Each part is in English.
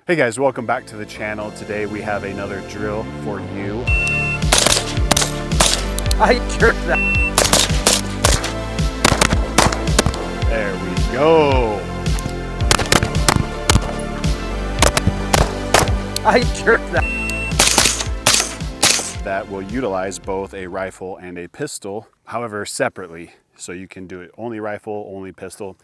Hey guys, welcome back to the channel. Today we have another drill for you. I jerked that. There we go. I jerked that. That will utilize both a rifle and a pistol, however, separately. So you can do it only rifle, only pistol.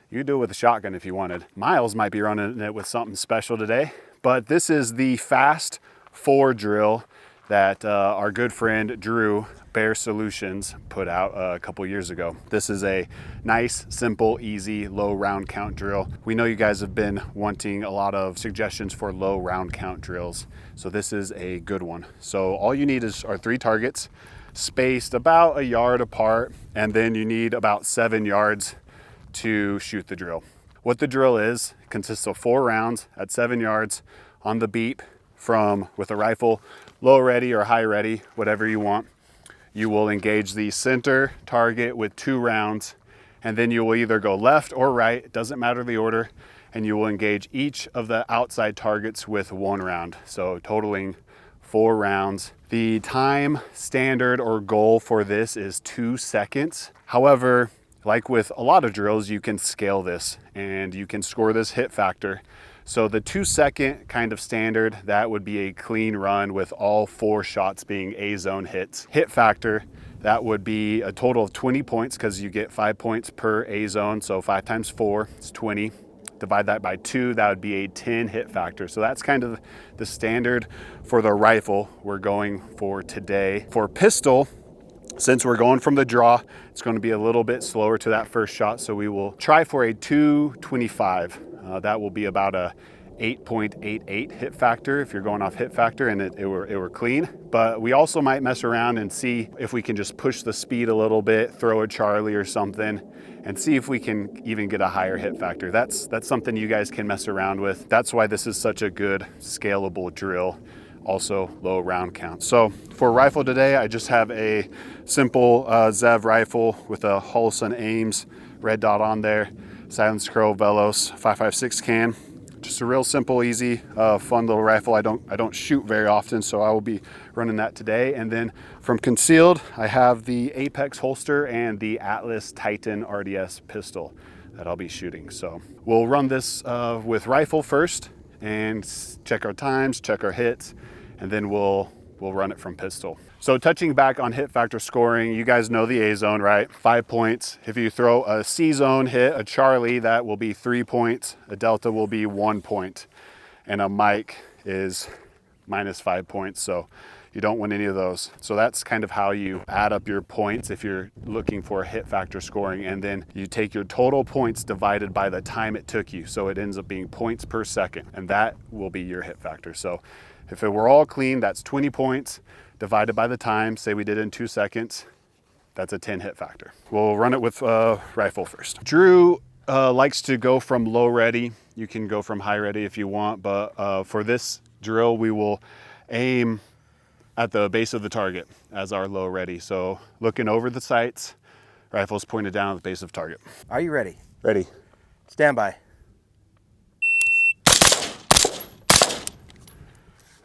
You could do it with a shotgun if you wanted. Miles might be running it with something special today, but this is the Fast 4 drill that our good friend Drew, Bear Solutions, put out a couple years ago. This is a nice, simple, easy, low round count drill. We know you guys have been wanting a lot of suggestions for low round count drills, so this is a good one. So all you need are 3 targets, spaced about a yard apart, and then you need about 7 yards to shoot the drill. What the drill is, consists of 4 rounds at 7 yards on the beep with a rifle, low ready or high ready, whatever you want. You will engage the center target with 2 rounds, and then you will either go left or right, it doesn't matter the order, and you will engage each of the outside targets with 1 round. So totaling 4 rounds. The time standard or goal for this is 2 seconds. However, like with a lot of drills, you can scale this and you can score this hit factor. So the 2-second kind of standard, that would be a clean run with all 4 shots being A-zone hits. Hit factor, that would be a total of 20 points because you get 5 points per A-zone. So 5 times 4 is 20. Divide that by 2, that would be a 10 hit factor. So that's kind of the standard for the rifle we're going for today. For pistol, since we're going from the draw, it's going to be a little bit slower to that first shot, so we will try for a 225. That will be about a 8.88 hit factor if you're going off hit factor and it were clean. But we also might mess around and see if we can just push the speed a little bit, throw a Charlie or something, and see if we can even get a higher hit factor. That's something you guys can mess around with. That's why this is such a good scalable drill. Also low round count. So for rifle today, I just have a simple Zev rifle with a Holosun Ames red dot on there, Silence Crow Velos 5.56 can. Just a real simple, easy, fun little rifle. I don't shoot very often, so I will be running that today. And then from concealed, I have the Apex holster and the Atlas Titan RDS pistol that I'll be shooting. So we'll run this with rifle first and check our times, check our hits, and then we'll run it from pistol. So touching back on hit factor scoring, you guys know the A-zone, right? 5 points. If you throw a C-zone hit, a Charlie, that will be 3 points. A Delta will be 1 point. And a Mike is minus 5 points. So you don't win any of those. So that's kind of how you add up your points if you're looking for hit factor scoring. And then you take your total points divided by the time it took you. So it ends up being points per second. And that will be your hit factor. So if it were all clean, that's 20 points divided by the time. Say we did it in 2 seconds, that's a 10 hit factor. We'll run it with rifle first. Drew likes to go from low ready. You can go from high ready if you want, but for this drill, we will aim at the base of the target as our low ready. So looking over the sights, rifle's pointed down at the base of target. Are you ready? Ready. Stand by.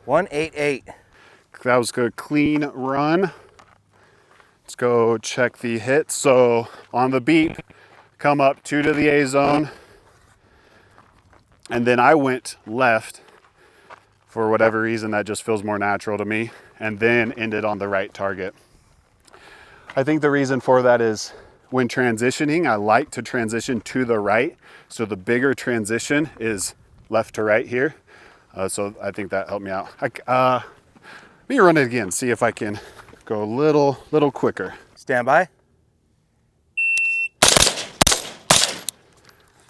188. That was a clean run. Let's go check the hit. So on the beep, come up 2 to the A-zone. And then I went left for whatever reason, that just feels more natural to me, and then ended on the right target. I think the reason for that is when transitioning, I like to transition to the right. So the bigger transition is left to right here. So I think that helped me out. Let me run it again, see if I can go a little quicker. Stand by.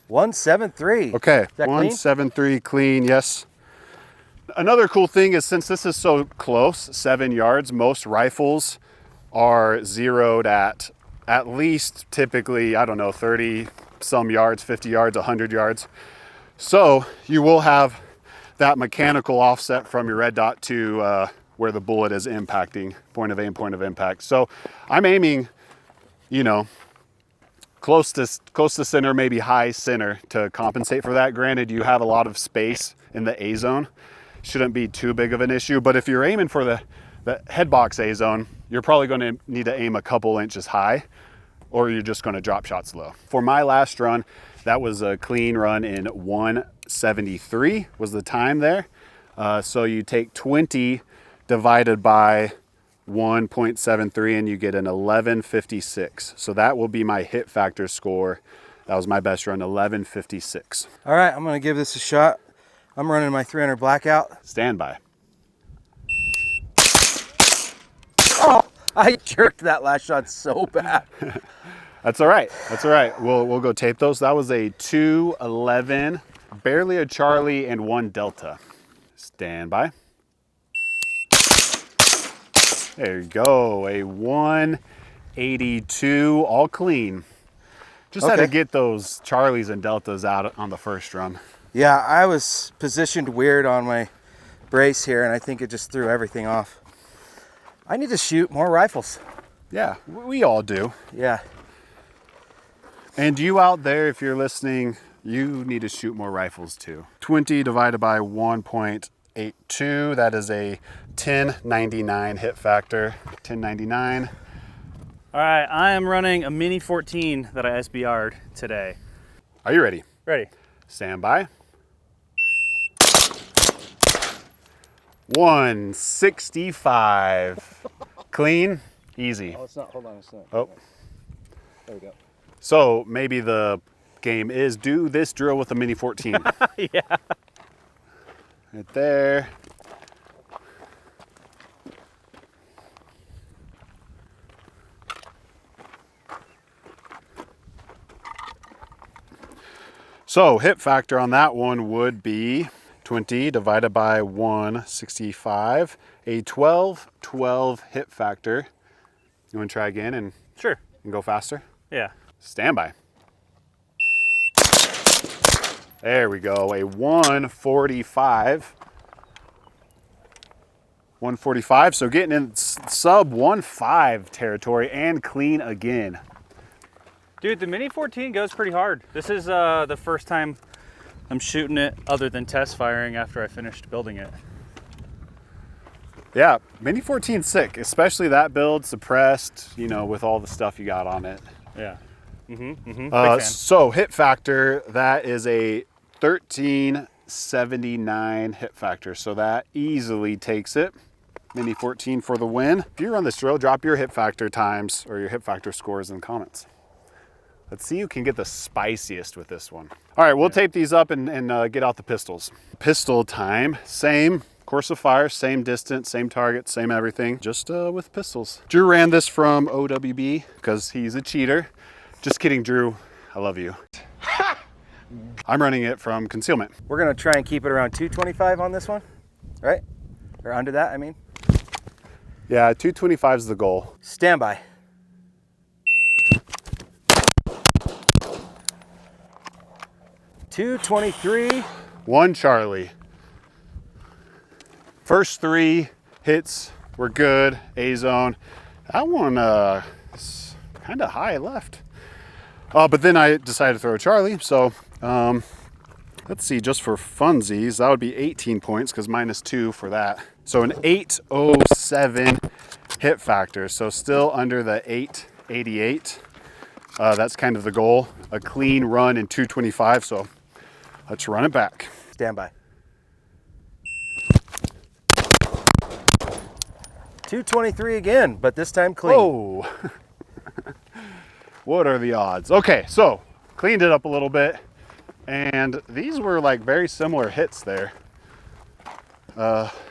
173. Okay, Is that 173 clean, yes. Another cool thing is since this is so close, 7 yards, most rifles are zeroed at least typically, I don't know, 30 some yards, 50 yards, 100 yards. So you will have that mechanical offset from your red dot to where the bullet is impacting, point of aim, point of impact. So I'm aiming, close to center, maybe high center to compensate for that. Granted, you have a lot of space in the A zone. Shouldn't be too big of an issue, but if you're aiming for the head box A zone, you're probably going to need to aim a couple inches high, or you're just going to drop shots low. For my last run, that was a clean run in 173 was the time there. So you take 20 divided by 1.73 and you get an 1156. So that will be my hit factor score. That was my best run, 1156. All right, I'm gonna give this a shot. I'm running my 300 blackout. Stand by. Oh, I jerked that last shot so bad. That's all right. That's all right. We'll go tape those. That was a 211, barely a Charlie and 1 Delta. Stand by. There you go. A 182, all clean. Just had to get those Charlies and Deltas out on the first run. Yeah, I was positioned weird on my brace here, and I think it just threw everything off. I need to shoot more rifles. Yeah, we all do. Yeah. And you out there, if you're listening, you need to shoot more rifles too. 20 divided by 1.82, that is a 1099 hit factor. 1099. All right, I am running a Mini 14 that I SBR'd today. Are you ready? Ready. Stand by. 165. Clean, easy. Oh, it's not. Hold on, it's not. Oh. There we go. So maybe the game is do this drill with a Mini 14. Yeah. Right there. So hit factor on that one would be 20 divided by 165, a 12 hit factor. You want to try again and Sure. go faster? Yeah. Stand by. There we go, a 145. 145, so getting in sub 1.5 territory and clean again. Dude, the Mini 14 goes pretty hard. This is the first time I'm shooting it other than test firing after I finished building it. Yeah, Mini 14's sick, especially that build, suppressed, you know, with all the stuff you got on it. Yeah. Big fan. So hit factor, that is a 1379 hit factor. So that easily takes it. Mini 14 for the win. If you run this drill, drop your hit factor times or your hit factor scores in the comments. Let's see who can get the spiciest with this one. All right, we'll tape these up and get out the pistols. Pistol time, same course of fire, same distance, same target, same everything, just with pistols. Drew ran this from OWB because he's a cheater. Just kidding, Drew, I love you. I'm running it from concealment. We're gonna try and keep it around 225 on this one, right? Or under that, I mean. Yeah, 225 is the goal. Stand by. .223. 1 Charlie. First 3 hits were good, A zone. That one is kind of high left. But then I decided to throw a Charlie, so let's see, just for funsies, that would be 18 points because -2 for that. So an 807 hit factor, so still under the 888. That's kind of the goal, a clean run in 225, so let's run it back. Stand by. 223 again, but this time clean. Whoa. What are the odds? Okay, so cleaned it up a little bit, and these were like very similar hits there.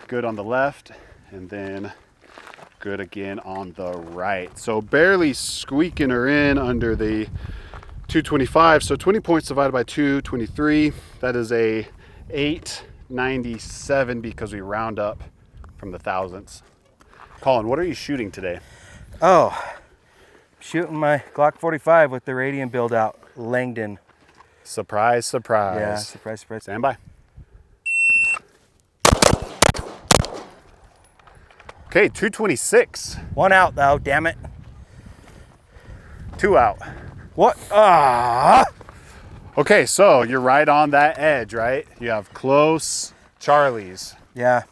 Good on the left, and then good again on the right. So barely squeaking her in under the 225. So 20 points divided by 223. That is a 897 because we round up from the thousandths. Colin, what are you shooting today? Oh, shooting my Glock 45 with the radium build out, Langdon. Surprise, surprise. Yeah, surprise, surprise. Stand by. Okay, 226. 1 out though, damn it. 2 out. What? Ah! Okay, so you're right on that edge, right? You have close Charlies. Yeah.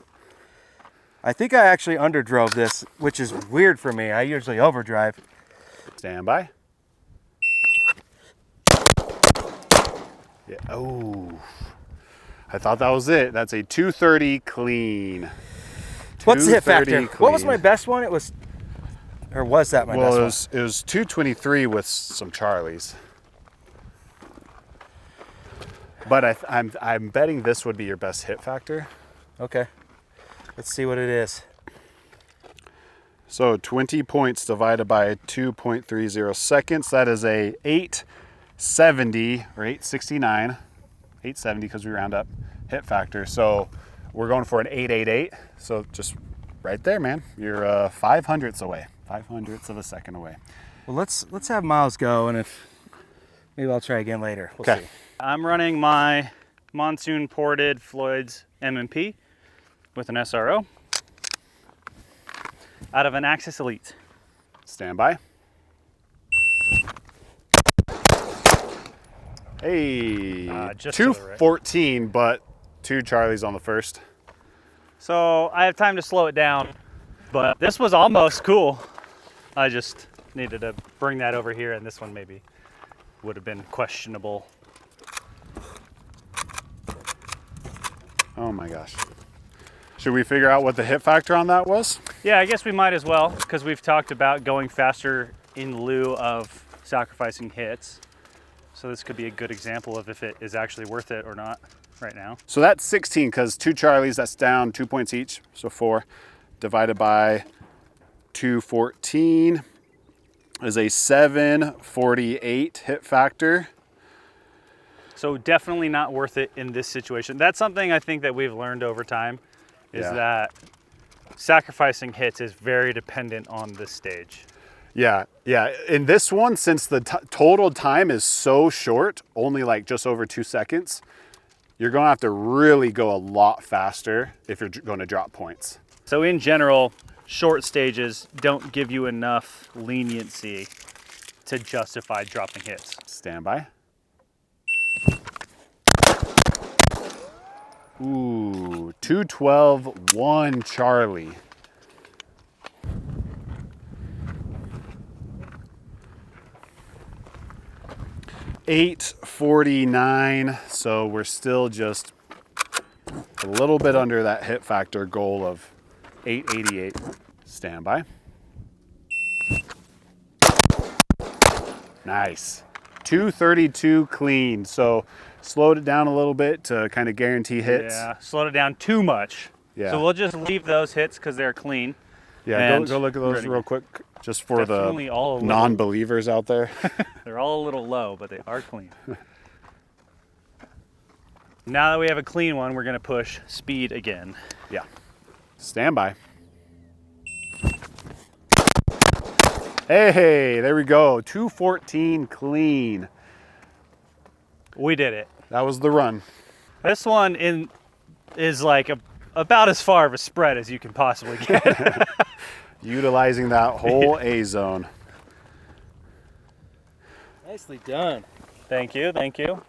I think I actually underdrove this, which is weird for me. I usually overdrive. Stand by. Yeah. Oh, I thought that was it. That's a 230 clean. What's the hit factor? 230 What was clean. my best one? It was, or was that my Well, best it was 223 with some Charlies. But I'm betting this would be your best hit factor. one? Okay. Let's see what it is. So 20 points divided by 2.30 seconds. That is a 870 or 869, 870 because we round up hit factor. So we're going for an 888. So just right there, man. You're 5 hundredths away, 5 hundredths of a second away. Well, let's have Miles go, and if maybe I'll try again later. We'll Okay. see. I'm running my monsoon ported Floyd's M&P with an SRO out of an Axis Elite. Stand by. Hey, just to the right. 214, but 2 Charlies on the first. So I have time to slow it down, but this was almost cool. I just needed to bring that over here, and this one maybe would have been questionable. Oh my gosh. Should we figure out what the hit factor on that was? Yeah, I guess we might as well, because we've talked about going faster in lieu of sacrificing hits. So this could be a good example of if it is actually worth it or not right now. So that's 16 because 2 Charlies, that's down 2 points each. So 4 divided by 214 is a 748 hit factor. So definitely not worth it in this situation. That's something I think that we've learned over time, is Yeah. that sacrificing hits is very dependent on this stage. Yeah. In this one, since the total time is so short, only like just over 2 seconds, you're going to have to really go a lot faster if you're going to drop points. So in general, short stages don't give you enough leniency to justify dropping hits. Stand by. Ooh, 212, 1 Charlie. $849, so we're still just a little bit under that hit factor goal of 888. Stand by. Nice. 232 clean. So slowed it down a little bit to kind of guarantee hits. Yeah, slowed it down too much. Yeah. So we'll just leave those hits because they're clean. Yeah, And go look at we're those gonna- real quick just for the Definitely all a little- non-believers out there. They're all a little low, but they are clean. Now that we have a clean one, we're gonna push speed again. Yeah. Stand by. Hey, there we go. 214 clean. We did it. That was the run. This one is like about as far of a spread as you can possibly get. Utilizing that whole A zone. Nicely done. Thank you, thank you.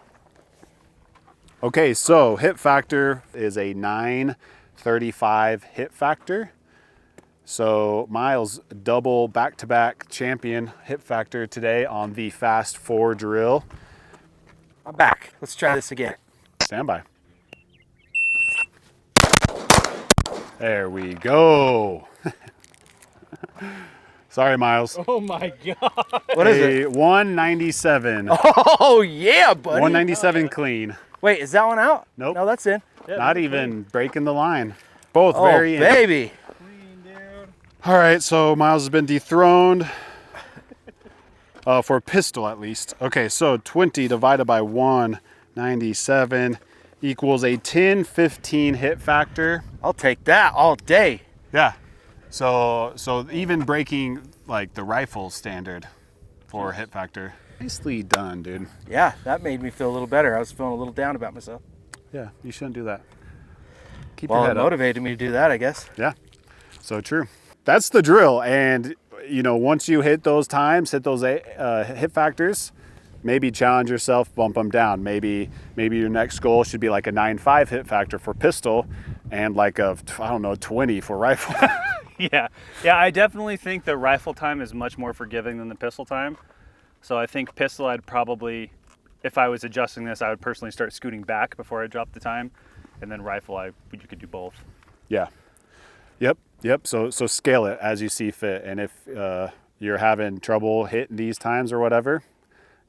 Okay, so hit factor is a 935 hit factor. So Miles double back-to-back champion hit factor today on the fast 4 drill. I'm back. Let's try this again. Stand by. There we go. Sorry, Miles. Oh my God. What is it? 197. Oh, yeah, buddy. 197 clean. Wait, is that one out? Nope. No, that's in. Not even breaking the line. Both Oh, very in. baby. All right, so Miles has been dethroned. For pistol, at least. Okay, so 20 divided by 197 equals a 1015 hit factor. I'll take that all day. Yeah. So even breaking like the rifle standard for hit factor. Nicely done, dude. Yeah, that made me feel a little better. I was feeling a little down about myself. Yeah, you shouldn't do that. Keep Well, your it head up. motivated me to do that, I guess. Yeah, so true. That's the drill. And, you know, once you hit those times, hit those hit factors, maybe challenge yourself, bump them down. Maybe your next goal should be like a 9.5 hit factor for pistol and like a, I don't know, 20 for rifle. Yeah, I definitely think the rifle time is much more forgiving than the pistol time. So I think pistol, I'd probably, if I was adjusting this, I would personally start scooting back before I drop the time. And then rifle, you could do both. Yeah. Yep. So scale it as you see fit. And if you're having trouble hitting these times or whatever,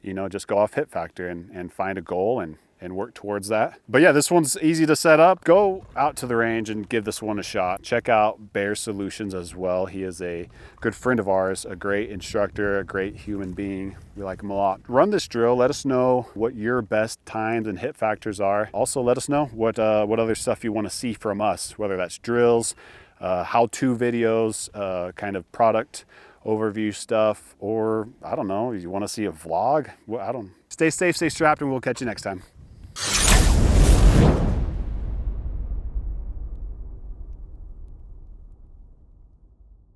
just go off hit factor and find a goal and work towards that. But yeah, this one's easy to set up. Go out to the range and give this one a shot. Check out Bear Solutions as well. He is a good friend of ours, a great instructor, a great human being. We like him a lot. Run this drill. Let us know what your best times and hit factors are. Also, let us know what other stuff you want to see from us, whether that's drills, how-to videos, kind of product overview stuff, or I don't know, you want to see a vlog? Stay safe, stay strapped, and we'll catch you next time.